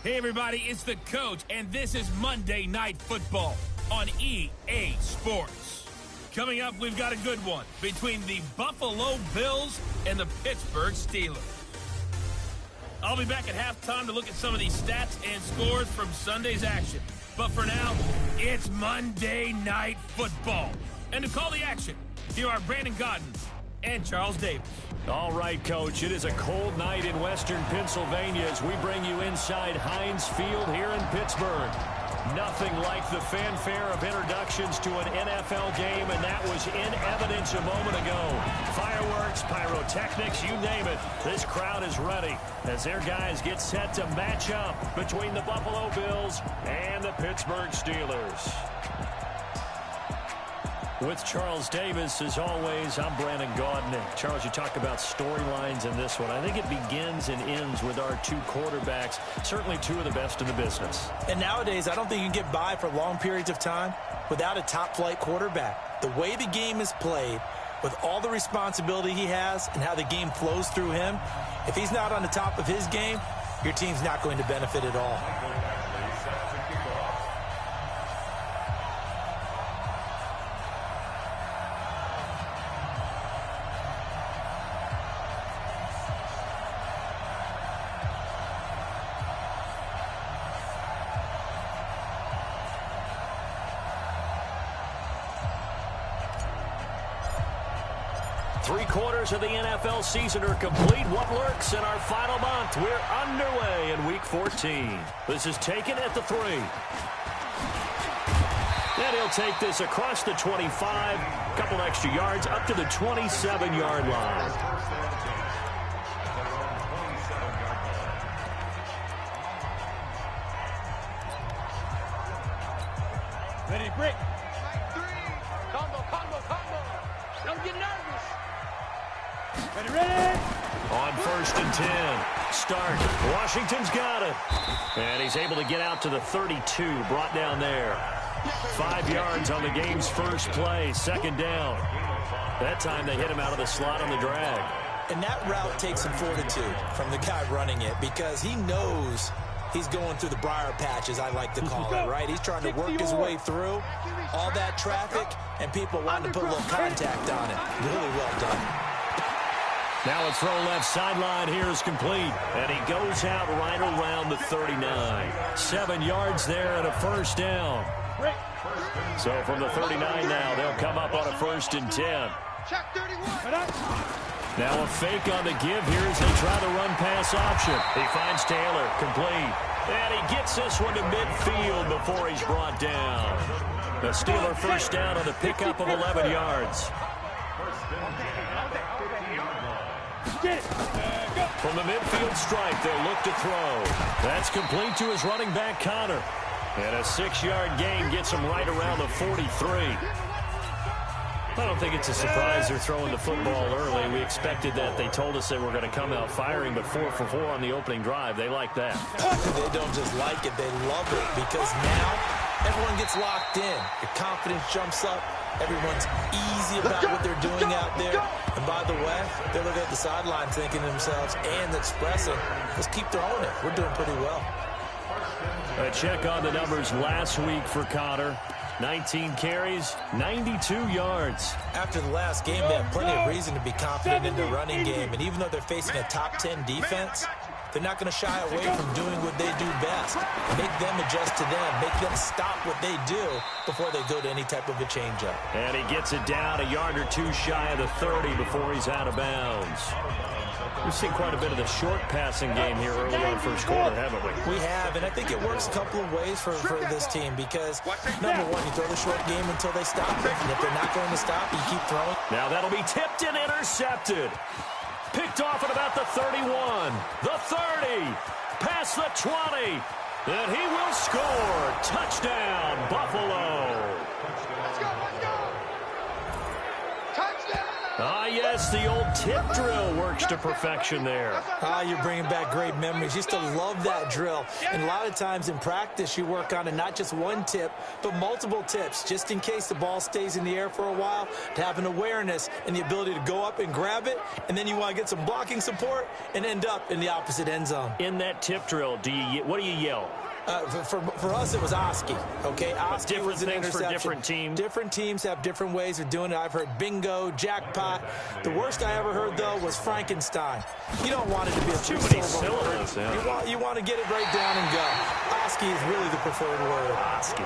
Hey, everybody, it's the coach, and this is Monday Night Football on EA Sports. Coming up, we've got a good one between the Buffalo Bills and the Pittsburgh Steelers. I'll be back at halftime to look at some of these stats and scores from Sunday's action. But for now, it's Monday Night Football. And to call the action, here are Brandon Godden and Charles Davis. All right, Coach, it is a cold night in western Pennsylvania as we bring you inside Heinz Field here in Pittsburgh. Nothing like the fanfare of introductions to an NFL game, and that was in evidence a moment ago. Fireworks, pyrotechnics, you name it. This crowd is ready as their guys get set to match up between the Buffalo Bills and the Pittsburgh Steelers. With Charles Davis, as always, I'm Brandon Gaudin. Charles, you talk about storylines in this one. I think it begins and ends with our two quarterbacks, certainly two of the best in the business. And nowadays, I don't think you can get by for long periods of time without a top-flight quarterback. The way the game is played, with all the responsibility he has and how the game flows through him, if he's not on the top of his game, your team's not going to benefit at all. 3 quarters of the NFL season are complete. What lurks in our final month? We're underway in Week 14. This is taken at the 3. And he'll take this across the 25, a couple extra yards, up to the 27-yard line. Ready to break. Combo. Don't get nervous. Ready. On 1st and 10. Start. Washington's got it. And he's able to get out to the 32, brought down there. 5 yards on the game's first play, 2nd down. That time they hit him out of the slot on the drag. And that route takes some fortitude from the guy running it because he knows he's going through the briar patch, as I like to call it, right? He's trying to work his way through all that traffic, and people wanting to put a little contact on it. Really well done. Now a throw left sideline here is complete. And he goes out right around the 39. 7 yards there and a 1st down. So from the 39 now, they'll come up on a 1st and 10. Now a fake on the give here as they try the run-pass option. He finds Taylor, complete. And he gets this one to midfield before he's brought down. The Steeler 1st down on the pickup of 11 yards. From the midfield stripe, they'll look to throw. That's complete to his running back, Connor. And a 6-yard gain gets him right around the 43. I don't think it's a surprise they're throwing the football early. We expected that. They told us they were going to come out firing, but 4 for 4 on the opening drive. They like that. They don't just like it, they love it, because now everyone gets locked in. Your confidence jumps up. Everyone's easy about what they're doing out there. And by the way, they look at the sideline thinking to themselves and expressing, let's keep throwing it. We're doing pretty well. A check on the numbers last week for Connor. 19 carries, 92 yards. After the last game, they have plenty of reason to be confident in their running game. And even though they're facing a top 10 defense, they're not going to shy away from doing what they do best. Make them adjust to them. Make them stop what they do before they go to any type of a changeup. And he gets it down a yard or two shy of the 30 before he's out of bounds. We've seen quite a bit of the short passing game here early on first quarter, haven't we? We have, and I think it works a couple of ways for this team because, number one, you throw the short game until they stop it. And if they're not going to stop, you keep throwing. Now that'll be tipped and intercepted. Picked off at about the 31, the 30, past the 20, and he will score. Touchdown, Buffalo. Let's go. Touchdown. Ah, yes, the old tip drill works to perfection there. You're bringing back great memories. Used to love that drill. And a lot of times in practice, you work on it, not just one tip, but multiple tips, just in case the ball stays in the air for a while, to have an awareness and the ability to go up and grab it, and then you want to get some blocking support and end up in the opposite end zone. In that tip drill, what do you yell? For us, it was Oski, okay? Oski different was an things interception. for different teams. Different teams have different ways of doing it. I've heard bingo, jackpot. The worst I ever heard, though, was Frankenstein. You don't want it to be a too many syllables. You want to get it right down and go. Oski is really the preferred word. Oski.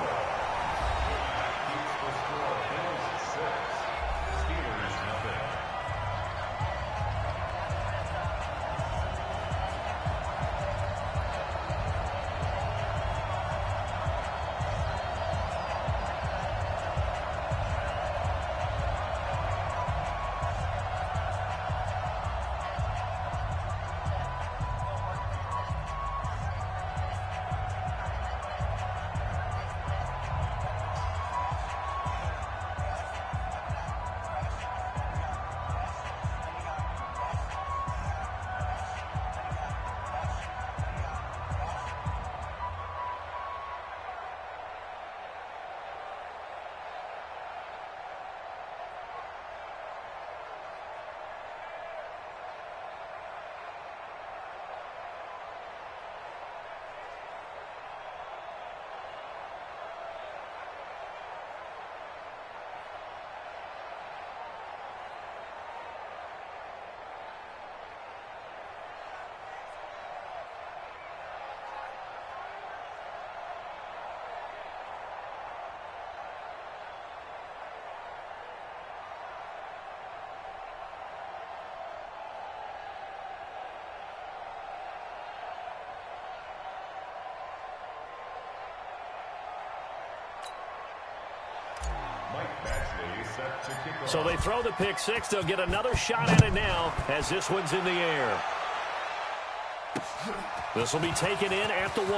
So they throw the pick six. They'll get another shot at it now as this one's in the air. This will be taken in at the 1.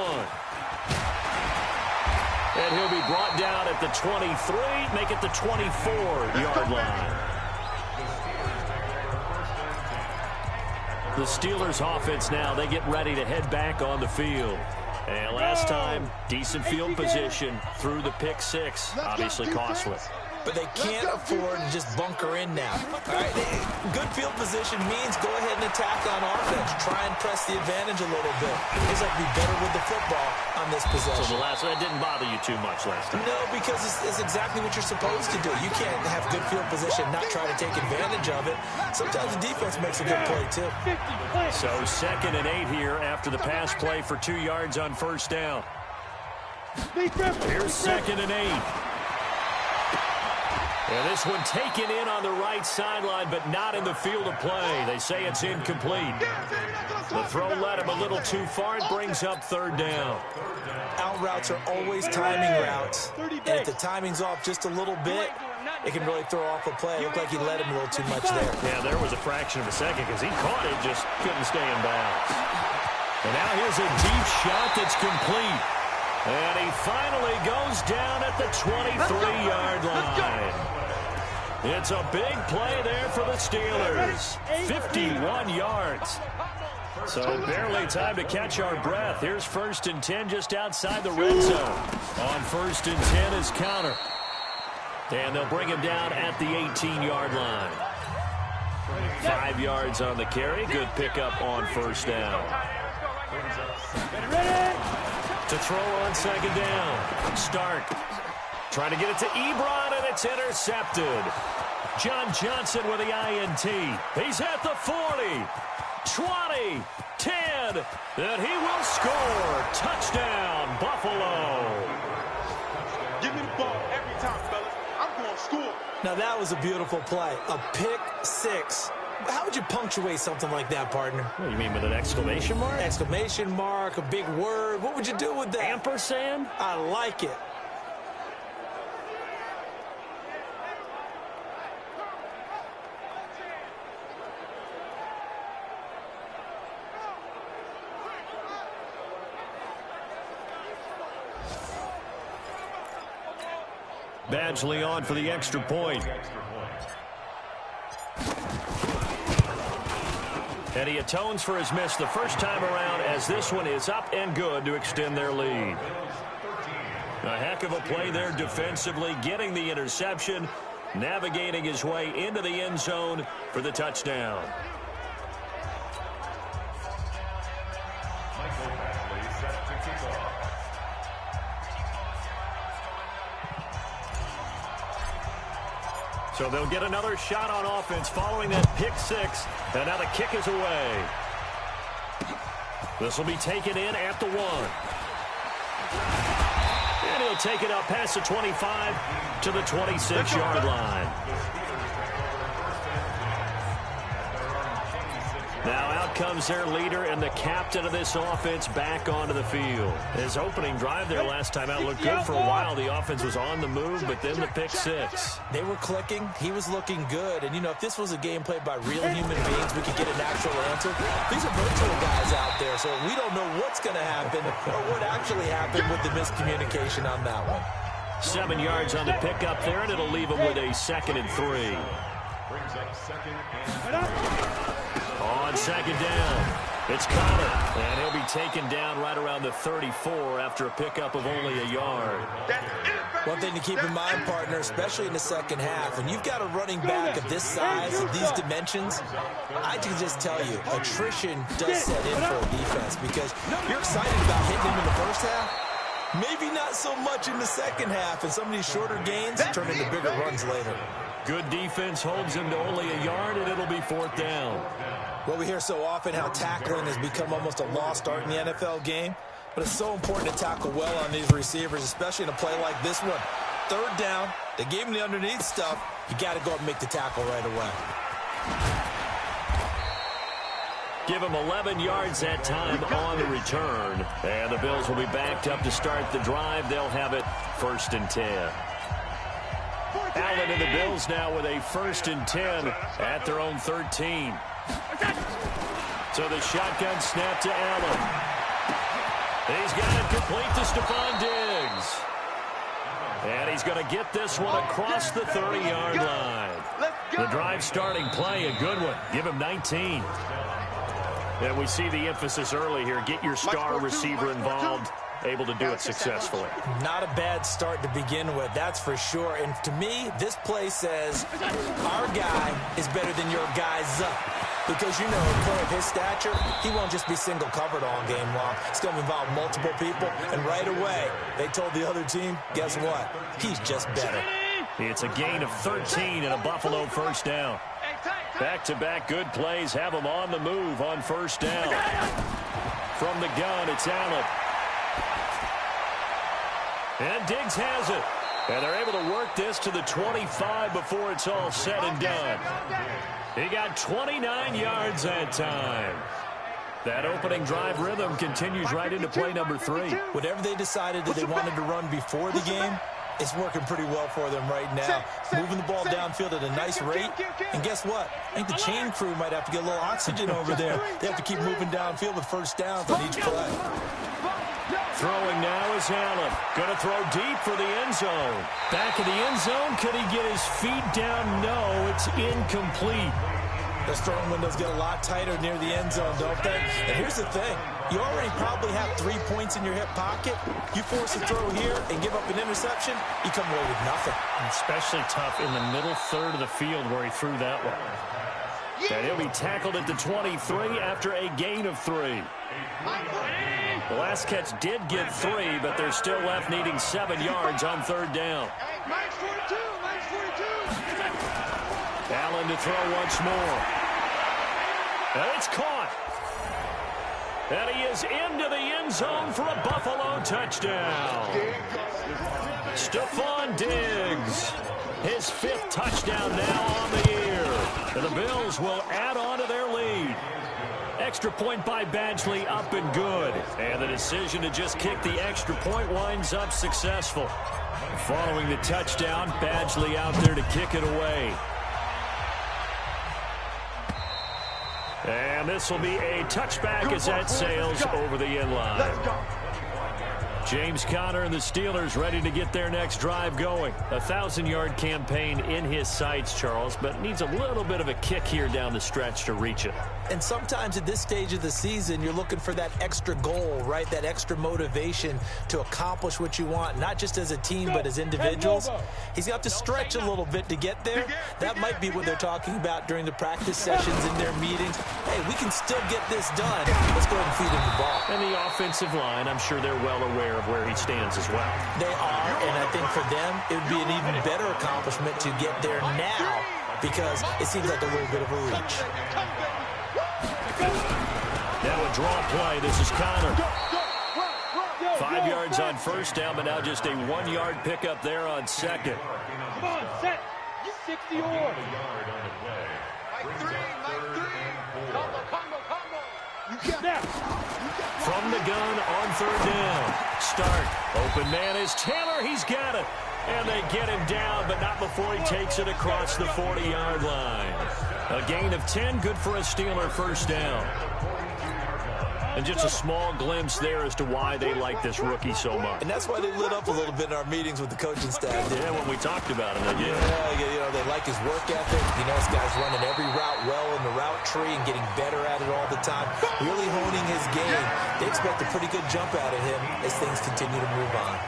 And he'll be brought down at the 23, make it the 24-yard line. The Steelers offense now, they get ready to head back on the field. And last time, decent field position through the pick six, obviously costly. But they can't afford to just bunker in now. All right, good field position means go ahead and attack on offense. Try and press the advantage a little bit. Feels like be better with the football on this possession. So that didn't bother you too much last time? No, because it's exactly what you're supposed to do. You can't have good field position, not try to take advantage of it. Sometimes the defense makes a good play, too. So 2nd and 8 here after the pass play for 2 yards on first down. Here's 2nd and 8. And this one taken in on the right sideline, but not in the field of play. They say it's incomplete. The throw led him a little too far. It brings up 3rd down. Out routes are always timing routes. And if the timing's off just a little bit, it can really throw off a play. It looked like he led him a little too much there. Yeah, there was a fraction of a second because he caught it, just couldn't stay in bounds. And now here's a deep shot that's complete. And he finally goes down at the 23-yard line. It's a big play there for the Steelers. 51 yards. So barely time to catch our breath. Here's 1st and 10 just outside the red zone. On 1st and 10 is Counter. And they'll bring him down at the 18-yard line. 5 yards on the carry. Good pickup on 1st down. To throw on 2nd down. Stark trying to get it to Ebron, and it's intercepted. John Johnson with the INT. He's at the 40, 20, 10, and he will score. Touchdown, Buffalo. Give me the ball every time, fellas. I'm going to score. Now, that was a beautiful play. A pick six. How would you punctuate something like that, partner? What do you mean, with an exclamation mark? Exclamation mark, a big word. What would you do with that? Ampersand? I like it. Badgley on for the extra point. And he atones for his miss the first time around as this one is up and good to extend their lead. A heck of a play there defensively, getting the interception, navigating his way into the end zone for the touchdown. So they'll get another shot on offense following that pick six. And now the kick is away. This will be taken in at the 1. And he'll take it up past the 25 to the 26-yard line. Now out comes their leader and the captain of this offense back onto the field. His opening drive there last time out looked good for a while. The offense was on the move, but then the pick six. They were clicking. He was looking good. And, you know, if this was a game played by real human beings, we could get an actual answer. These are virtual guys out there, so we don't know what's going to happen or what actually happened with the miscommunication on that one. 7 yards on the pickup there, and it'll leave him with a 2nd and 3. On 2nd down, it's Connor, and he'll be taken down right around the 34 after a pickup of only a yard. One thing to keep in mind, partner, especially in the second half, when you've got a running back of this size, of these dimensions, I can just tell you, attrition does set in for a defense because you're excited about hitting him in the first half. Maybe not so much in the second half, and some of these shorter gains turn into bigger runs later. Good defense holds him to only a yard, and it'll be 4th down. Well, we hear so often how tackling has become almost a lost art in the NFL game, but it's so important to tackle well on these receivers, especially in a play like this one. 3rd down, they gave him the underneath stuff. You got to go up and make the tackle right away. Give him 11 yards that time on the return. And the Bills will be backed up to start the drive. They'll have it 1st and 10. Allen and the Bills now with a 1st and 10 at their own 13. So the shotgun snap to Allen. He's got it complete to Stephon Diggs. And he's going to get this one across the 30-yard line. The drive starting play, a good one. Give him 19. And we see the emphasis early here. Get your star receiver involved. Able to do it successfully. Not a bad start to begin with, that's for sure. And to me, this play says our guy is better than your guy's up. Because, you know, a player of his stature, he won't just be single covered all game long. It's going to involve multiple people. And right away, they told the other team, guess what? He's just better. It's a gain of 13 and a Buffalo 1st down. Back-to-back good plays have them on the move on 1st down. From the gun, it's Allen. And Diggs has it. And they're able to work this to the 25 before it's all said and done. He got 29 yards that time. That opening drive rhythm continues right into play number 3. Whatever they decided that they wanted to run before the game, it's working pretty well for them right now. Moving the ball downfield at a nice rate. And guess what? I think the chain crew might have to get a little oxygen over there. They have to keep moving downfield with 1st downs on each play. Throwing now is Allen. Going to throw deep for the end zone. Back in the end zone. Could he get his feet down? No, it's incomplete. The throwing windows get a lot tighter near the end zone, don't they? And here's the thing. You already probably have 3 points in your hip pocket. You force a throw here and give up an interception, you come away with nothing. Especially tough in the middle third of the field where he threw that one. And he'll be tackled at the 23 after a gain of 3. The last catch did get 3, but they're still left needing 7 yards on 3rd down. Allen to throw once more. And it's caught. And he is into the end zone for a Buffalo touchdown. Stephon Diggs. His 5th touchdown now on the year. And the Bills will add on to their lead. Extra point by Badgley up and good. And the decision to just kick the extra point winds up successful. Following the touchdown, Badgley out there to kick it away. And this will be a touchback as that sails over the end line. James Conner and the Steelers ready to get their next drive going. A 1,000-yard campaign in his sights, Charles, but needs a little bit of a kick here down the stretch to reach it. And sometimes at this stage of the season, you're looking for that extra goal, right? That extra motivation to accomplish what you want, not just as a team, but as individuals. He's got to stretch a little bit to get there. That might be what they're talking about during the practice sessions in their meetings. Hey, we can still get this done. Let's go ahead and feed him the ball. And the offensive line, I'm sure they're well aware of where he stands as well. They are, and I think for them, it would be an even better accomplishment to get there now because it seems like a little bit of a reach. Now a draw play. This is Connor. 5 yards on first down, but now just a 1-yard pickup there on second. Come on, set. 60 or. Like three. Combo. From the gun on third down. Start. Open man is Taylor. He's got it. And they get him down, but not before he takes it across the 40-yard line. A gain of 10, good for a Steeler first down. And just a small glimpse there as to why they like this rookie so much. And that's why they lit up a little bit in our meetings with the coaching staff. Yeah, when we talked about him. Yeah, they like his work ethic. You know, this guy's running every route well in the route tree and getting better at it all the time. Really honing his game. They expect a pretty good jump out of him as things continue to move on.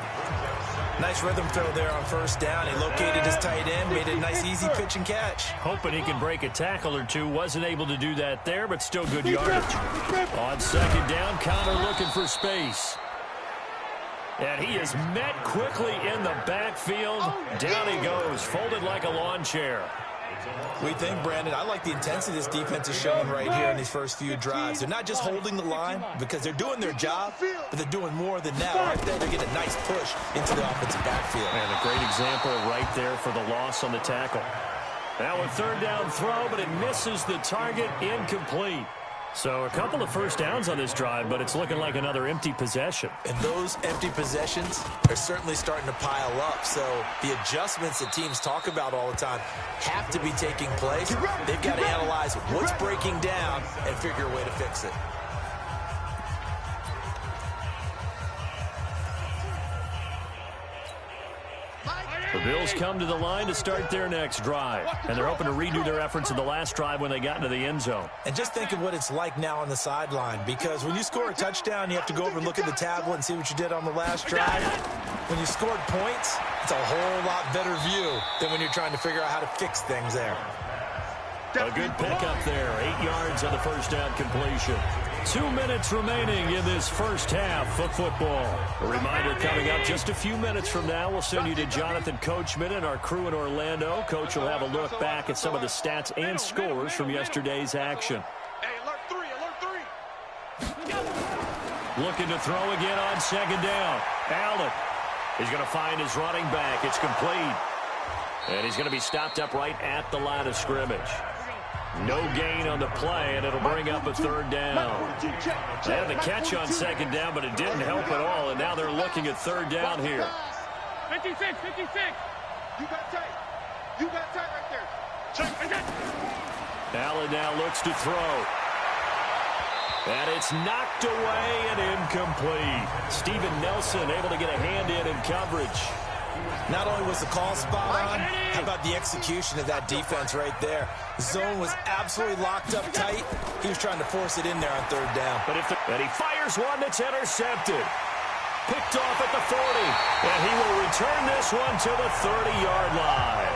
Nice rhythm throw there on first down. He located his tight end, made a nice easy pitch and catch. Hoping he can break a tackle or two. Wasn't able to do that there, but still good yardage. On second down, Connor looking for space. And he is met quickly in the backfield. Down he goes, folded like a lawn chair. We think, Brandon, I like the intensity this defense is showing right here in these first few drives. They're not just holding the line because they're doing their job, but they're doing more than that. Right there, they're getting a nice push into the offensive backfield. And a great example right there for the loss on the tackle. Now a third down throw, but it misses the target, incomplete. So a couple of first downs on this drive, but it's looking like another empty possession. And those empty possessions are certainly starting to pile up. So the adjustments that teams talk about all the time have to be taking place. They've got to analyze what's breaking down and figure a way to fix it. The Bills come to the line to start their next drive, and they're hoping to redo their efforts in the last drive when they got into the end zone. And just think of what it's like now on the sideline, because when you score a touchdown, you have to go over and look at the tablet and see what you did on the last drive. When you scored points, it's a whole lot better view than when you're trying to figure out how to fix things there. A good pickup there, 8 yards on the first down completion. 2 minutes remaining in this first half of football. A reminder coming up just a few minutes from now. We'll send you to Jonathan Coachman and our crew in Orlando. Coach will have a look back at some of the stats and scores from yesterday's action. Hey, alert three. Looking to throw again on second down. Allen. He's going to find his running back. It's complete. And he's going to be stopped up right at the line of scrimmage. No gain on the play, and it'll bring up a third down. They had the catch on second down, but it didn't help at all, and now they're looking at third down here. 56. You got tight right there. Check. Allen now looks to throw. And it's knocked away and incomplete. Steven Nelson able to get a hand in coverage. Not only was the call spot on, how about the execution of that defense right there? The zone was absolutely locked up tight. He was trying to force it in there on third down. And he fires one that's intercepted. Picked off at the 40. And he will return this one to the 30-yard line.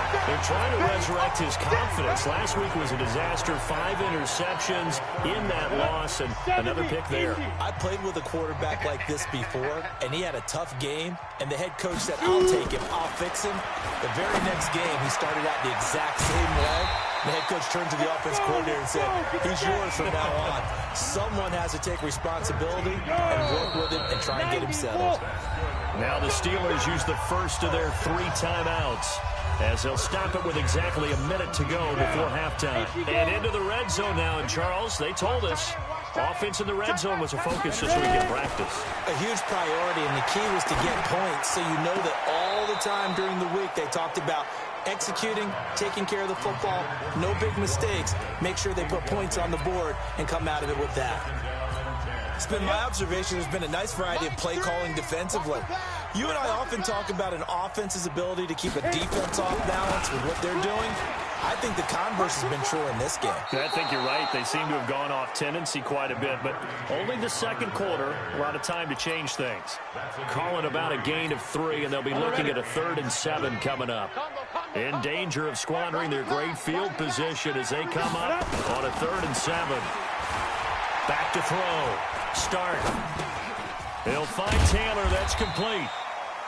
They're trying to resurrect his confidence. Last week was a disaster. 5 interceptions in that loss, and another pick there. I played with a quarterback like this before, and he had a tough game, and the head coach said, I'll take him, I'll fix him. The very next game, he started out the exact same way. The head coach turned to the offense coordinator and said, he's yours from now on. Someone has to take responsibility and work with him and try and get him settled. Now the Steelers use the first of their 3 timeouts, as they'll stop it with exactly a minute to go before halftime. And into the red zone now, and Charles, they told us offense in the red zone was a focus this week in practice. A huge priority, and the key was to get points, so you know that all the time during the week they talked about executing, taking care of the football, no big mistakes, make sure they put points on the board and come out of it with that. It's been my observation there's been a nice variety of play calling defensively. You and I often talk about an offense's ability to keep a defense off balance with what they're doing. I think the converse has been true in this game. I think you're right. They seem to have gone off tendency quite a bit, but only the second quarter, a lot of time to change things. Calling about a gain of 3, and they'll be looking at a 3rd and 7 coming up. In danger of squandering their great field position as they come up on a 3rd and 7. Back to throw. Start. He'll find Taylor. That's complete.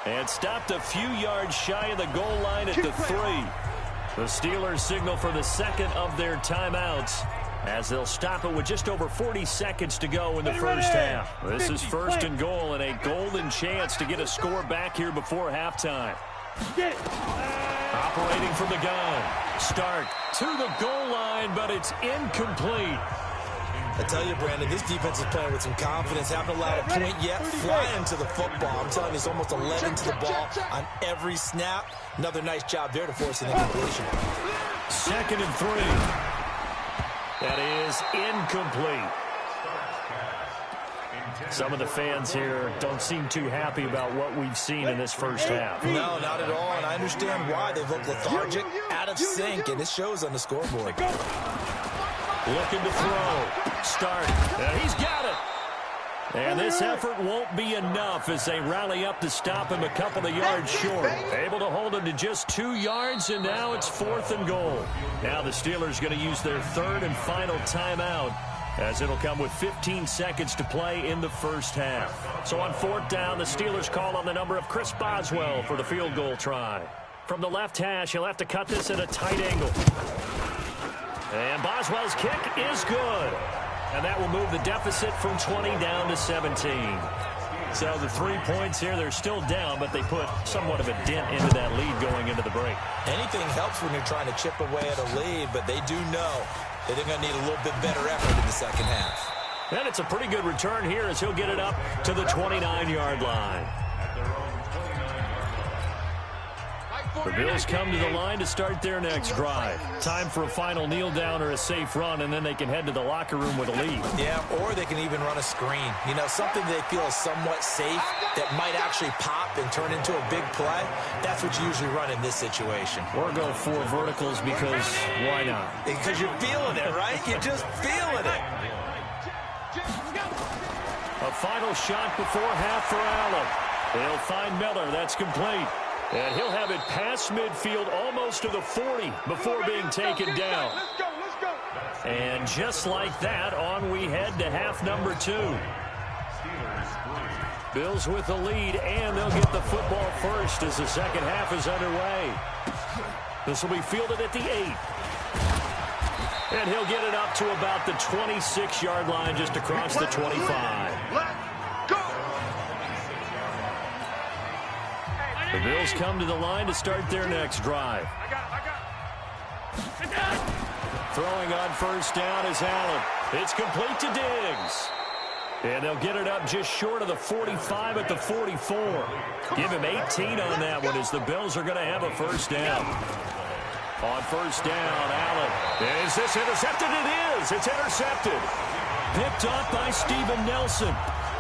And stopped a few yards shy of the goal line at the 3. The Steelers signal for the second of their timeouts as they'll stop it with just over 40 seconds to go in the first half. This is 1st and goal and a golden chance to get a score back here before halftime. Operating from the gun. Start to the goal line, but it's incomplete. I tell you, Brandon, this defense is playing with some confidence. Haven't allowed a point yet. Flying to the football. I'm telling you, it's almost 11 to the ball on every snap. Another nice job there to force an incompletion. 2nd and 3. That is incomplete. Some of the fans here don't seem too happy about what we've seen in this first half. No, not at all, and I understand why. They've looked lethargic, out of sync, and it shows on the scoreboard. Looking to throw. Start. He's got it. And this effort won't be enough as they rally up to stop him a couple of yards short. Able to hold him to just 2 yards, and now it's 4th and goal. Now the Steelers going to use their 3rd and final timeout as it'll come with 15 seconds to play in the first half. So on 4th down, the Steelers call on the number of Chris Boswell for the field goal try. From the left hash, he'll have to cut this at a tight angle. And Boswell's kick is good. And that will move the deficit from 20 down to 17. So the 3 points here, they're still down, but they put somewhat of a dent into that lead going into the break. Anything helps when you're trying to chip away at a lead, but they do know that they're going to need a little bit better effort in the second half. And it's a pretty good return here as he'll get it up to the 29-yard line. The Bills come to the line to start their next drive. Time for a final kneel down or a safe run, and then they can head to the locker room with a lead. Yeah, or they can even run a screen. You know, something they feel is somewhat safe that might actually pop and turn into a big play. That's what you usually run in this situation. Or go 4 verticals because why not? Because you're feeling it, right? You're just feeling it. A final shot before half for Allen. They'll find Miller. That's complete. And he'll have it past midfield almost to the 40 before being taken down. And just like that, on we head to half number 2. Bills with the lead, and they'll get the football first as the second half is underway. This will be fielded at the 8. And he'll get it up to about the 26-yard line just across the 25. The Bills come to the line to start their next drive. Throwing on first down is Allen. It's complete to Diggs. And they'll get it up just short of the 45 at the 44. Give him 18 on that one as the Bills are going to have a first down. On first down, Allen. Is this intercepted? It is. It's intercepted. Picked off by Steven Nelson.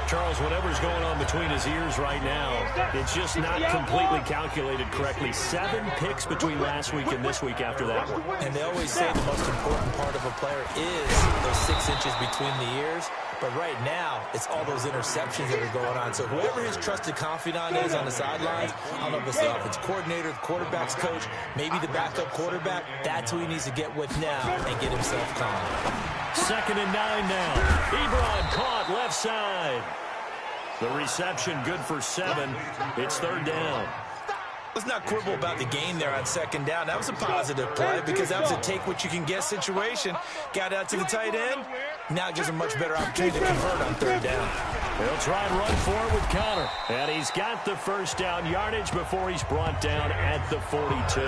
Charles, whatever's going on between his ears right now, it's just not completely calculated correctly. 7 picks between last week and this week after that one. And they always say the most important part of a player is those 6 inches between the ears. But right now, it's all those interceptions that are going on. So whoever his trusted confidant is on the sidelines, I don't know if it's the offense coordinator, the quarterback's coach, maybe the backup quarterback, that's who he needs to get with now and get himself calm. 2nd and 9 now. Ebron caught left side. The reception good for 7. It's 3rd down. Let's not quibble about the gain there on 2nd down. That was a positive play because that was a take-what-you-can-get situation. Got out to the tight end. Now gives a much better opportunity to convert on 3rd down. He'll try and run for it with Connor. And he's got the first down yardage before he's brought down at the 42.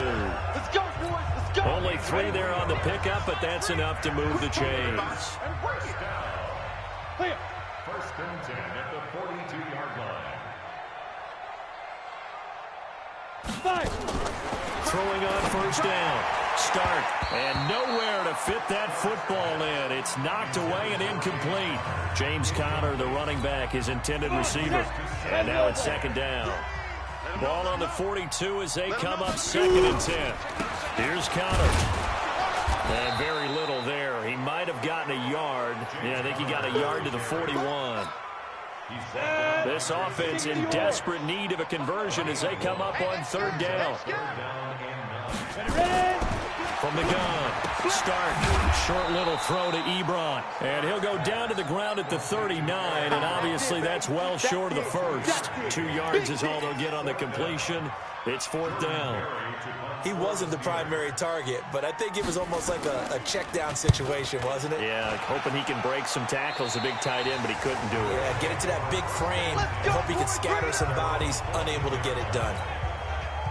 Let's go, boys. Let's go. Only 3 there on the pickup, but that's enough to move the chains. Clear. 1st and 10 at the 42-yard line. 5. Throwing on first down. Start. And nowhere to fit that football in. It's knocked away and incomplete. James Conner, the running back, his intended receiver. And now it's 2nd down. Ball on the 42 as they come up 2nd and 10. Here's Conner. And very little there. He might have gotten a yard. Yeah, I think he got a yard to the 41. This offense in desperate need of a conversion as they come up on third down. From the gun, Stark, short little throw to Ebron. And he'll go down to the ground at the 39, and obviously that's well short of the first. 2 yards is all they'll get on the completion. It's fourth down. He wasn't the primary target, but I think it was almost like a check down situation, wasn't it? Yeah, hoping he can break some tackles, a big tight end, but he couldn't do it. Yeah, get it to that big frame. I hope he can scatter some bodies, unable to get it done.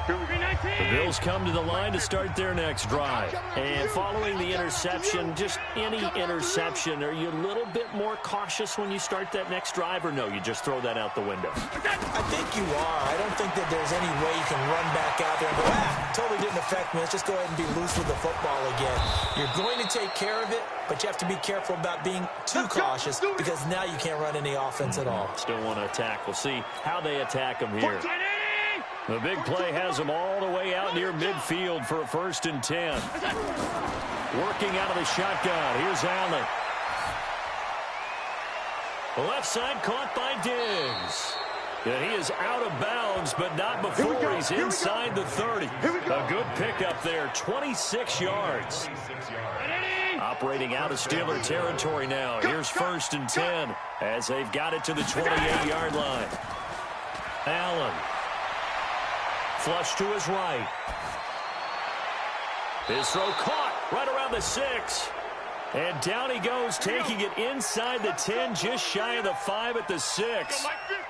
The Bills come to the line to start their next drive. And following the interception, just any interception, are you a little bit more cautious when you start that next drive, or no, you just throw that out the window? I think you are. I don't think that there's any way you can run back out there and go, totally didn't affect me. Let's just go ahead and be loose with the football again. You're going to take care of it, but you have to be careful about being too cautious because now you can't run any offense at all. Still want to attack. We'll see how they attack them here. The big play has them all the way out near midfield for a 1st and 10. Working out of the shotgun. Here's Allen. Left side caught by Diggs. And he is out of bounds, but not before he's inside the 30. A good pickup there, 26 yards. Operating out of Steeler territory now. Here's 1st and 10 as they've got it to the 28-yard line. Allen. Flush to his right. His throw caught right around the 6. And down he goes, taking it inside the 10, just shy of the 5 at the 6.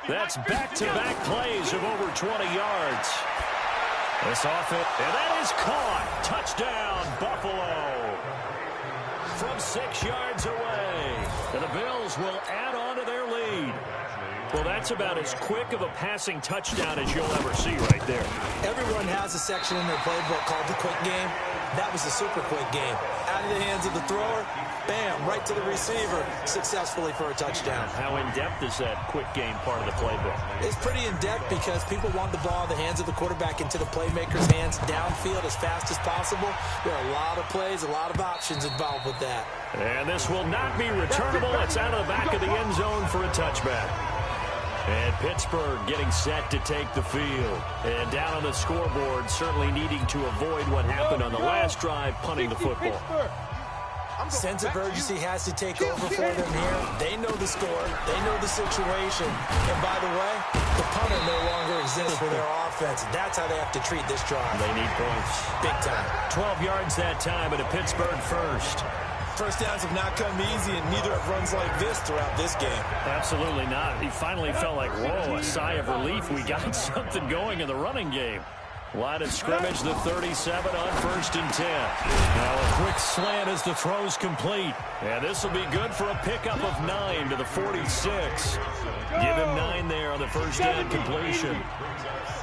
That's back-to-back plays of over 20 yards. This offense, and that is caught. Touchdown, Buffalo. From 6 yards away. And the Bills will add on to their lead. Well, that's about as quick of a passing touchdown as you'll ever see right there. Everyone has a section in their playbook called the quick game. That was the super quick game. Out of the hands of the thrower, bam, right to the receiver, successfully for a touchdown. How in-depth is that quick game part of the playbook? It's pretty in-depth because people want the ball in the hands of the quarterback into the playmaker's hands downfield as fast as possible. There are a lot of plays, a lot of options involved with that. And this will not be returnable. It's out of the back of the end zone for a touchback. And Pittsburgh getting set to take the field. And down on the scoreboard, certainly needing to avoid what happened on the last drive, punting the football. Sense of urgency has to take over for them here. They know the score. They know the situation. And by the way, the punter no longer exists for their offense. That's how they have to treat this drive. They need points. Big time. 12 yards that time, and a Pittsburgh first. First downs have not come easy, and neither have runs like this throughout this game. Absolutely not. He finally felt like, whoa, a sigh of relief. We got something going in the running game. Line of scrimmage, the 37 on 1st and 10. Now a quick slant as the throw's complete. And this will be good for a pickup of 9 to the 46. Give him 9 there on the first down completion.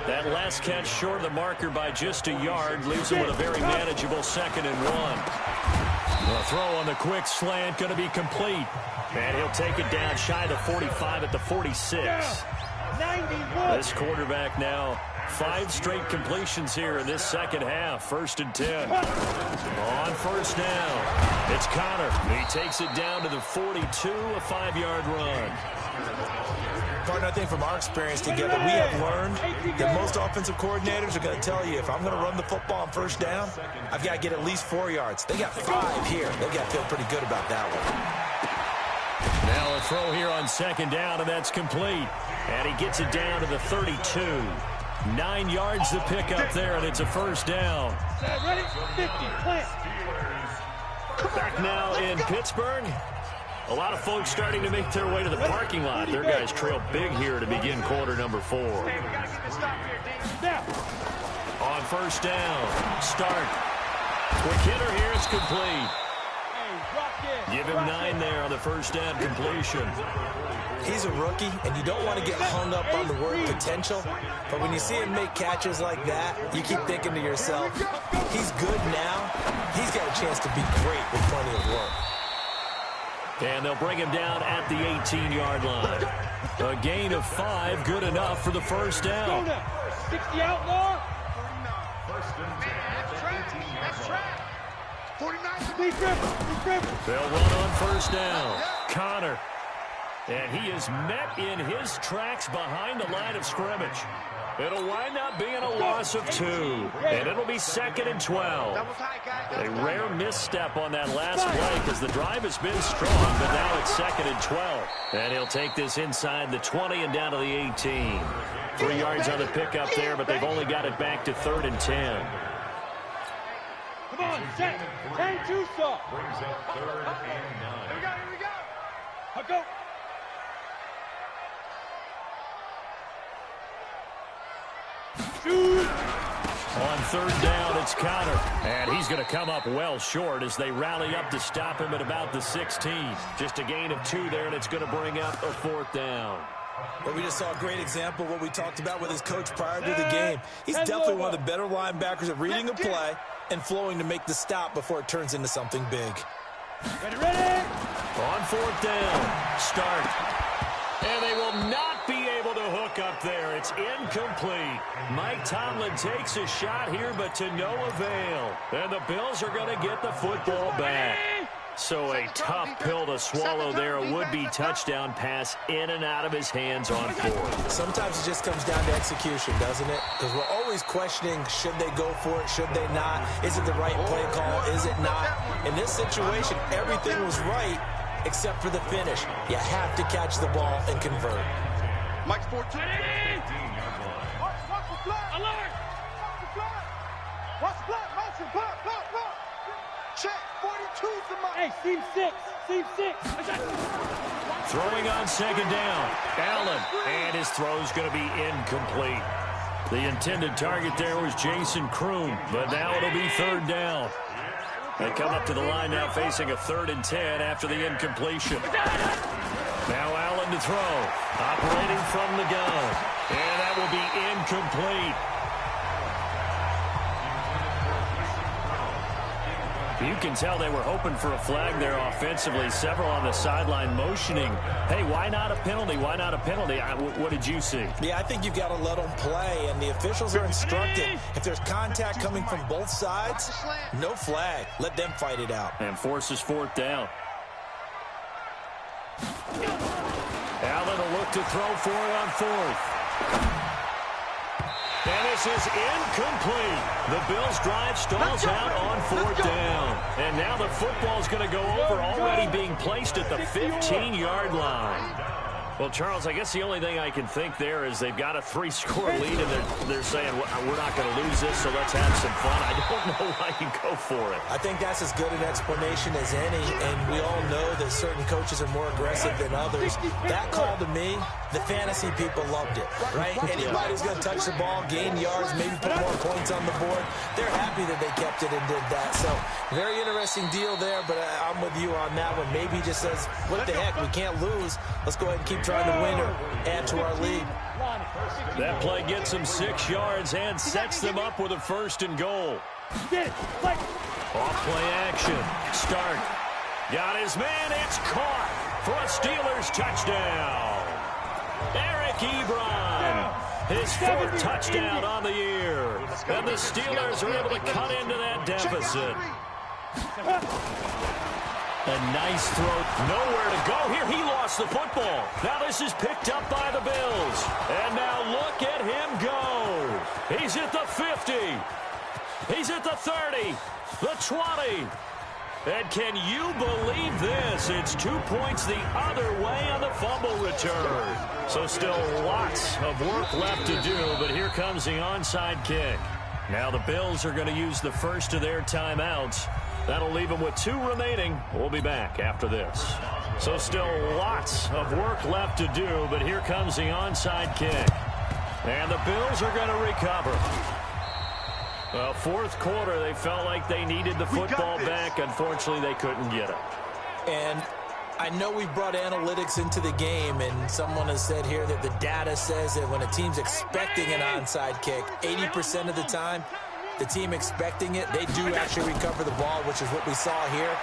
That last catch short of the marker by just a yard leaves him with a very manageable 2nd and 1. The throw on the quick slant going to be complete. And he'll take it down shy of the 45 at the 46. This quarterback now 5 straight completions here in this second half. 1st and 10. On first down, it's Connor. He takes it down to the 42, a 5-yard run. Partner, I think from our experience together, we have learned that most offensive coordinators are going to tell you, if I'm going to run the football on first down, I've got to get at least 4 yards. They got 5 here. They've got to feel pretty good about that one. Now a throw here on 2nd down, and that's complete. And he gets it down to the 32. 9 yards to pick up there, and it's a 1st down. Ready? 50, plant. Back now in Pittsburgh. A lot of folks starting to make their way to the parking lot. Their guys trail big here to begin quarter number 4. On first down, Stark. Quick hitter here, it's complete. Give him 9 there on the first down completion. He's a rookie, and you don't want to get hung up on the word potential, but when you see him make catches like that, you keep thinking to yourself, he's good now. He's got a chance to be great with plenty of work. And they'll bring him down at the 18-yard line. A gain of 5, good enough for the first down. 60 outlaw. They'll run on first down. Connor. And he is met in his tracks behind the line of scrimmage. It'll wind up being a loss of 2. And it'll be 2nd and 12. A rare misstep on that last play because the drive has been strong, but now it's 2nd and 12. And he'll take this inside the 20 and down to the 18. 3 yards on the pickup there, but they've only got it back to 3rd and 10. Come on, set. 10-2 stop. Brings up 3rd and 9. Here we go. I'll go. Shoot. On 3rd down, it's Connor. And he's going to come up well short as they rally up to stop him at about the 16. Just a gain of 2 there, and it's going to bring up a 4th down. Well, we just saw a great example of what we talked about with his coach prior to the game. He's definitely one of the better linebackers at reading a play and flowing to make the stop before it turns into something big. Ready. On 4th down, start. And they will not be able to hook up there. It's incomplete. Mike Tomlin takes a shot here, but to no avail. And the Bills are going to get the football back. So a tough pill to swallow there. A would-be touchdown pass in and out of his hands on 4th. Sometimes it just comes down to execution, doesn't it? Because we're always questioning, should they go for it, should they not? Is it the right play call, is it not? In this situation, everything was right except for the finish. You have to catch the ball and convert. Mike's 14. Watch the flag. Alert. Watch the flag. Watch the flag. Motion. Block. Check. 42's the mark. Hey, seam 6. Throwing on 2nd down. Allen. And his throw's going to be incomplete. The intended target there was Jason Kroom, but now it'll be 3rd down. They come up to the line now facing a 3rd and 10 after the incompletion. Now Allen to throw. Operating from the gun. And that will be incomplete. You can tell they were hoping for a flag there offensively. Several on the sideline motioning. Hey, why not a penalty? Why not a penalty? What did you see? Yeah, I think you've got to let them play, and the officials are instructed. If there's contact coming from both sides, no flag. Let them fight it out. And forces 4th down. Allen will look to throw for it on 4th. And this is incomplete. The Bills' drive stalls out on 4th down. And now the football's going to go over, already being placed at the 15-yard line. Well, Charles, I guess the only thing I can think there is they've got a 3-score lead, and they're saying, we're not going to lose this, so let's have some fun. I don't know why you go for it. I think that's as good an explanation as any, and we all know that certain coaches are more aggressive than others. That call to me, the fantasy people loved it, right? Anybody who's going to touch the ball, gain yards, maybe put more points on the board, they're happy that they kept it and did that. So, very interesting deal there, but I'm with you on that one. Maybe he just says, what the heck, we can't lose. Let's go ahead and keep trying to win or add to our lead. That play gets them 6 yards and sets them up with a 1st and goal. Off play action. Start. Got his man. It's caught for a Steelers touchdown. Eric Ebron. His 4th touchdown on the year. And the Steelers are able to cut into that deficit. A nice throw. Nowhere to go here. He lost the football. Now this is picked up by the Bills. And now look at him go. He's at the 50. He's at the 30. The 20. And can you believe this? It's 2 points the other way on the fumble return. So still lots of work left to do, but here comes the onside kick. Now the Bills are going to use the first of their timeouts. That'll leave them with 2 remaining. We'll be back after this. So still lots of work left to do, but here comes the onside kick. And the Bills are going to recover. Well, 4th quarter, they felt like they needed the football back. Unfortunately, they couldn't get it. And I know we brought analytics into the game, and someone has said here that the data says that when a team's expecting an onside kick, 80% of the time, the team expecting it, they do actually recover the ball, which is what we saw here.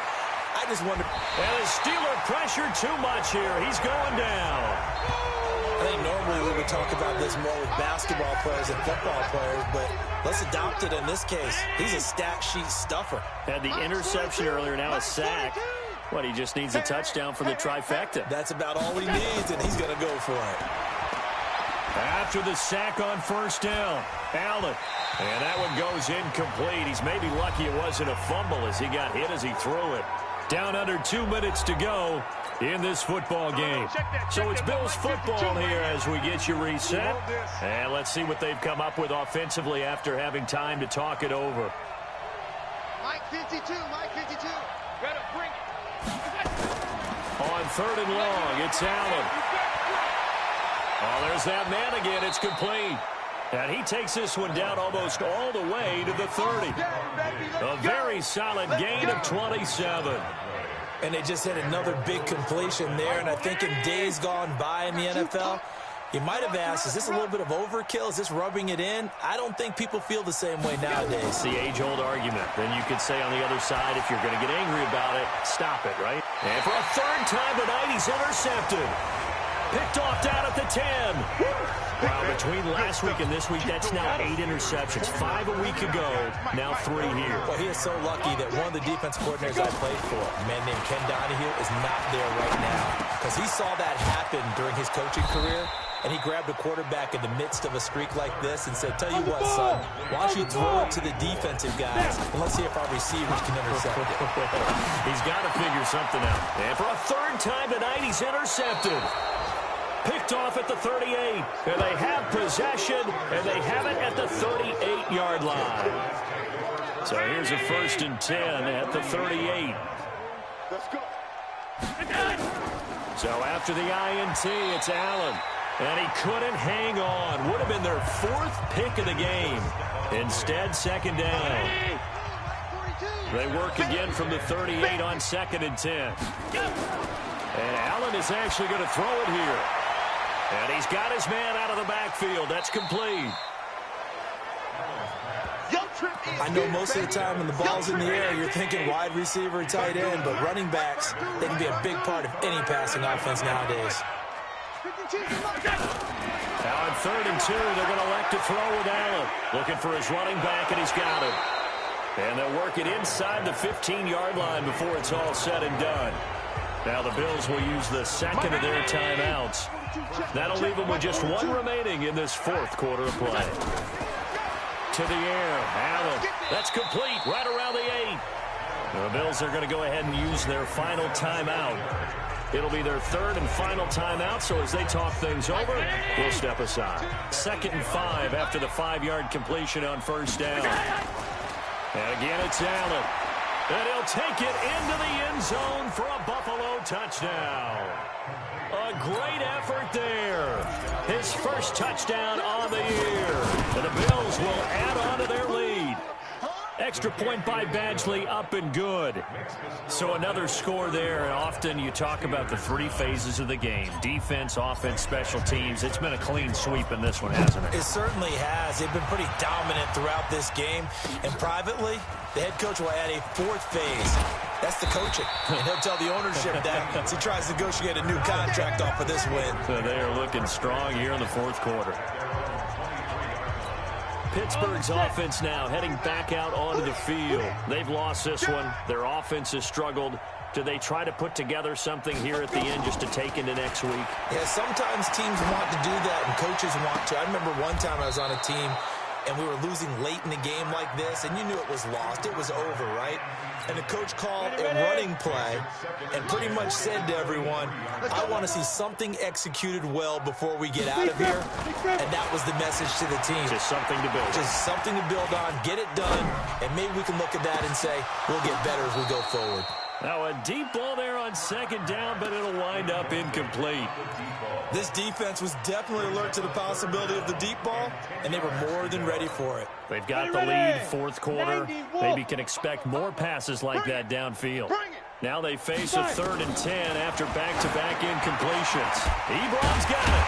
I just wonder. And the Steeler pressured too much here. He's going down. I think normally Normally we would talk about this more with basketball players and football players, but let's adopt it in this case. He's a stat sheet stuffer. Had the interception earlier, now a sack. What, he just needs a touchdown for the trifecta. That's about all he needs, and he's going to go for it. After the sack on first down, Allen. And that one goes incomplete. He's maybe lucky it wasn't a fumble as he got hit as he threw it. Down under 2 minutes to go in this football game. So it's Bills football here as we get you reset. And let's see what they've come up with offensively after having time to talk it over. Mike 52, Mike 52. Better bring it. On third and long, it's Allen. Oh, there's that man again. It's complete. And he takes this one down almost all the way to the 30. A very solid gain of 27. And they just had another big completion there. And I think in days gone by in the NFL, you might have asked, is this a little bit of overkill? Is this rubbing it in? I don't think people feel the same way nowadays. It's the age-old argument. Then you could say on the other side, if you're going to get angry about it, stop it, right? And for a third time tonight, he's intercepted. Picked off down at the 10. Wow, between last week and this week, that's now 8 interceptions. 5 a week ago, now 3 here. Well, he is so lucky that one of the defense coordinators I played for, a man named Ken Donahue, is not there right now. Because he saw that happen during his coaching career, and he grabbed a quarterback in the midst of a streak like this and said, tell you what, son, why don't you throw it to the defensive guys, and let's see if our receivers can intercept it. He's got to figure something out. And for a third time tonight, he's intercepted. Picked off at the 38, and they have possession, and they have it at the 38-yard line. So here's a 1st and 10 at the 38. Let's go. So after the INT, it's Allen, and he couldn't hang on. Would have been their 4th pick of the game. Instead, 2nd down. They work again from the 38 on 2nd and 10. And Allen is actually going to throw it here. And he's got his man out of the backfield. That's complete. I know most of the time when the ball's in the air, you're thinking wide receiver, tight end, but running backs, they can be a big part of any passing offense nowadays. Now on 3rd and 2, they're going to elect to throw with Allen. Looking for his running back, and he's got him. And they'll work it inside the 15-yard line before it's all said and done. Now the Bills will use the 2nd of their timeouts. That'll leave them with just 1 remaining in this 4th quarter of play. To the air, Allen. That's complete right around the 8. The Bills are going to go ahead and use their final timeout. It'll be their 3rd and final timeout, so as they talk things over, we'll step aside. 2nd and 5 after the 5-yard completion on 1st down. And again, it's Allen. And he'll take it into the end zone for a Buffalo touchdown. A great effort there. His first touchdown on the year. And the Bills will add on to their lead. Extra point by Badgley, up and good. So another score there, and often you talk about the 3 phases of the game. Defense, offense, special teams. It's been a clean sweep in this one, hasn't it? It certainly has. They've been pretty dominant throughout this game. And privately, the head coach will add a 4th phase. That's the coaching. And he'll tell the ownership that as he tries to negotiate a new contract off of this win. So they are looking strong here in the 4th quarter. Pittsburgh's offense now heading back out onto the field. They've lost this one. Their offense has struggled. Do they try to put together something here at the end just to take into next week? Yeah, sometimes teams want to do that and coaches want to. I remember one time I was on a team and we were losing late in the game like this, and you knew it was lost. It was over, right? And the coach called a running play and pretty much said to everyone, I want to see something executed well before we get out of here. And that was the message to the team. Just something to build. Just something to build on, get it done, and maybe we can look at that and say, we'll get better as we go forward. Now a deep ball there on 2nd down, but it'll wind up incomplete. This defense was definitely alert to the possibility of the deep ball, and they were more than ready for it. They've got the lead, 4th quarter. Maybe can expect more passes like that downfield. Now they face a 3rd and 10 after back-to-back incompletions. Ebron's got it.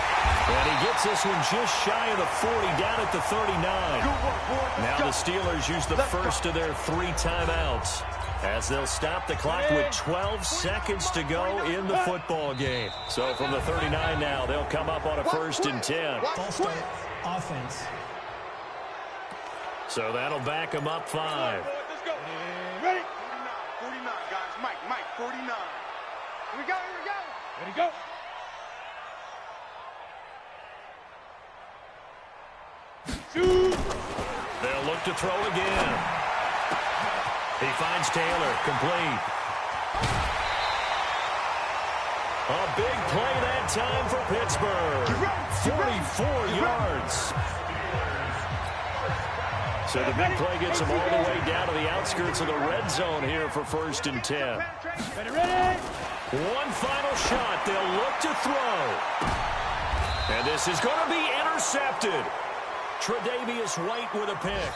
And he gets this one just shy of the 40, down at the 39. Now the Steelers use the first of their 3 timeouts. as they'll stop the clock with 12 seconds to go in the football game. So from the 39 now, they'll come up on a 1st and 10. False start offense. So that'll back them up 5. Let's go. Ready? 49, guys. Mike, 49. Here we go. Ready, go. Shoot. They'll look to throw again. He finds Taylor, complete. A big play that time for Pittsburgh. 44 yards. So the big play gets them all the way down to the outskirts of the red zone here for 1st and 10. Ready. One final shot. They'll look to throw. And this is going to be intercepted. Tre'Davious White with a pick.